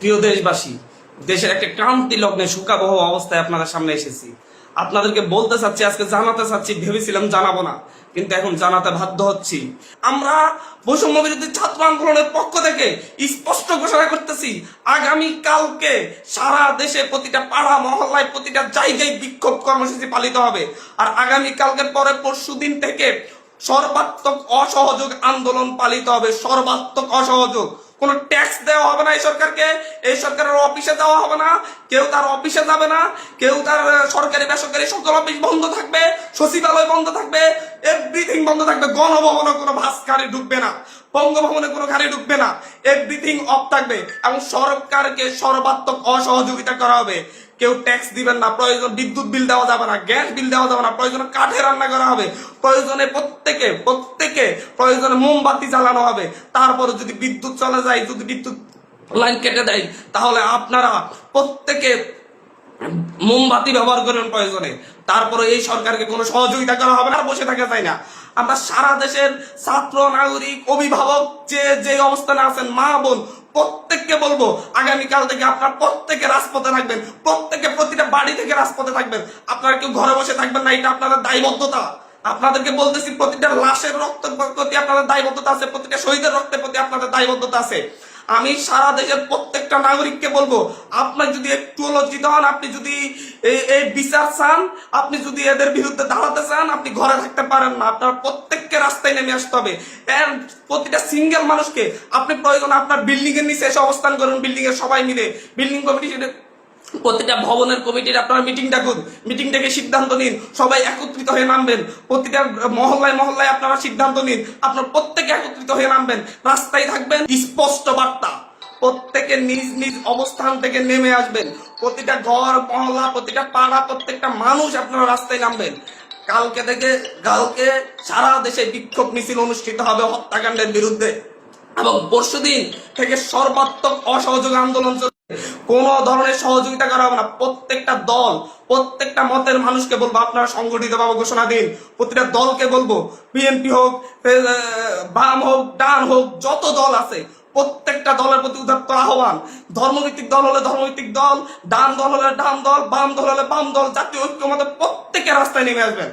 প্রিয় দেশবাসী, দেশের একটা ক্রান্তি লগ্নে শোকাবহ অবস্থায় আপনাদের সামনে এসেছি। আপনাদেরকে বলতে চাচ্ছি, আজকে জানাতে চাচ্ছি, ভেবেছিলাম জানাবো না, কিন্তু এখন জানাতে বাধ্য হচ্ছি। আমরা বৈষম্য বিরোধী ছাত্র আন্দোলনের পক্ষ থেকে স্পষ্ট ঘোষণা করতেছি, আগামী কালকে সারা দেশে প্রতিটা পাড়া মহল্লায় প্রতিটা জায়গায় বিক্ষোভ কর্মসূচি পালিত হবে। আর আগামী কালকের পরে পরশু দিন থেকে সর্বাত্মক অসহযোগ আন্দোলন পালিত হবে। সর্বাত্মক অসহযোগ, কোন ট্যাক্স দেওয়া হবে না এই সরকারকে, এই সরকারের অফিসে যাওয়া হবে না, কেউ তার অফিসে যাবে না, কেউ তার সরকারি বেসরকারি সকল অফিস বন্ধ থাকবে, সচিবালয় বন্ধ থাকবে, এভরিথিং বন্ধ থাকবে। গণভবনে কোনো বাস গাড়ি ঢুকবে না, বঙ্গভবনে কোনো গাড়ি ঢুকবে না, এভরিথিং অফ থাকবে। এবং সরকারকে সর্বাত্মক অসহযোগিতা করা হবে। কেউ ট্যাক্স দিবেন না, প্রয়োজন বিদ্যুৎ বিল দেওয়া যাবে না, গ্যাস বিল দেওয়া যাবে না, প্রয়োজনে কাঠে রান্না করা হবে, প্রয়োজনে প্রত্যেকে প্রয়োজনে মোমবাতি জ্বালানো হবে। তারপরে যদি বিদ্যুৎ চলে যায়, যদি বিদ্যুৎ লাইন কেটে দেয়, তাহলে আপনারা প্রত্যেকে মোমবাতি ব্যবহার করবেন প্রয়োজনে। তারপরে এই সরকারকে কোনো সহযোগিতা করা হবে না, আর বসে থাকা যায় না। আমরা সারা দেশের ছাত্র, নাগরিক, অভিভাবক যে অবস্থানে আছেন, মা বোন, প্রত্যেককে বলবো, আগামীকাল থেকে আপনারা প্রত্যেকে রাজপথে থাকবেন, প্রত্যেকে প্রতিটা বাড়ি থেকে রাজপথে থাকবেন। আপনারা কেউ ঘরে বসে থাকবেন না, এটা আপনাদের দায়বদ্ধতা। আপনাদেরকে বলতেছি, প্রতিটা লাশের রক্তের প্রতি আপনাদের দায়বদ্ধতা আছে, প্রতিটা শহীদের রক্তের প্রতি আপনাদের দায়বদ্ধতা আছে। আমি সারা দেশের প্রত্যেকটা নাগরিককে বলবো, আপনার যদি একটু লজ্জিত হন, আপনি যদি এই বিচার চান, আপনি যদি এদের বিরুদ্ধে দাঁড়াতে চান, আপনি ঘরে থাকতে পারেন না। আপনার প্রত্যেককে রাস্তায় নেমে আসতে হবে। প্রতিটা সিঙ্গেল মানুষকে আপনি প্রয়োজন আপনার বিল্ডিং এর নিচে এসে অবস্থান করুন, বিল্ডিং এর সবাই মিলে, বিল্ডিং কমিটি, প্রতিটা ভবনের কমিটির আপনারা মিটিং ডাকুন, মিটিং ডেকে সিদ্ধান্ত নিন, সবাই একত্রিত হয়ে নামবেন। প্রতিটা মহল্লায় মহল্লায় আপনারা সিদ্ধান্ত নিন, আপনারা প্রত্যেকে একত্রিত হয়ে নামবেন, রাস্তায় থাকবেন। স্পষ্ট বার্তা, প্রত্যেকে নিজ নিজ অবস্থান থেকে নেমে আসবেন। প্রতিটা ঘর মহল্লা, প্রতিটা পাড়া, প্রত্যেকটা মানুষ আপনারা রাস্তায় নামবেন। কালকে সারা দেশে বিক্ষোভ মিছিল অনুষ্ঠিত হবে হত্যাকাণ্ডের বিরুদ্ধে, এবং পরশুদিন থেকে সর্বাত্মক অসহযোগ আন্দোলন চলবে। কোন ধরনের সহযোগিতা করা হবে না। প্রত্যেকটা দল, প্রত্যেকটা মতের মানুষকে বলবো, আপনারা সংগঠিতভাবে ঘোষণা দিন। প্রতিটা দলকে বলবো, বিএনপি হোক, বাম হোক, ডান হোক, যত দল আছে প্রত্যেকটা দলের প্রতি উদাত্ত আহ্বান। ধর্মভিত্তিক দল হলে ধর্মভিত্তিক দল, ডান দল হলে ডান দল, বাম দল হলে বাম দল, জাতীয় ঐক্যমতে প্রত্যেকে রাস্তায় নেমে আসবেন।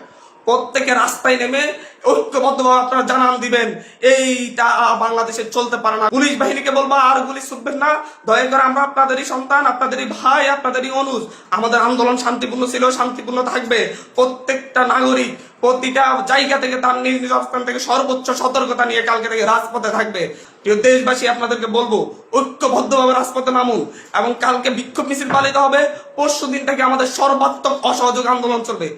প্রত্যেকে রাস্তায় নেমে ঐক্যবদ্ধভাবে আপনারা জানান দিবেন, এইটা বাংলাদেশে চলতে পারে না। পুলিশ বাহিনীকে বলবো, আর গুলি ছুটবেন না, দয়া করে। আমরা আপনাদেরই সন্তান, আপনাদেরই ভাই, আপনাদেরই অনুজ। আমাদের আন্দোলন শান্তিপূর্ণ ছিল, শান্তিপূর্ণ থাকবে। প্রত্যেকটা নাগরিক প্রতিটা জায়গা থেকে তার নিজ নিজ অবস্থান থেকে সর্বোচ্চ সতর্কতা নিয়ে কালকে থেকে রাজপথে থাকবে। প্রিয় দেশবাসী, আপনাদেরকে বলবো, ঐক্যবদ্ধভাবে রাজপথে নামুন, এবং কালকে বিক্ষোভ মিছিল পালিত হবে। পরশু দিন থেকে আমাদের সর্বাত্মক অসহযোগ আন্দোলন চলবে।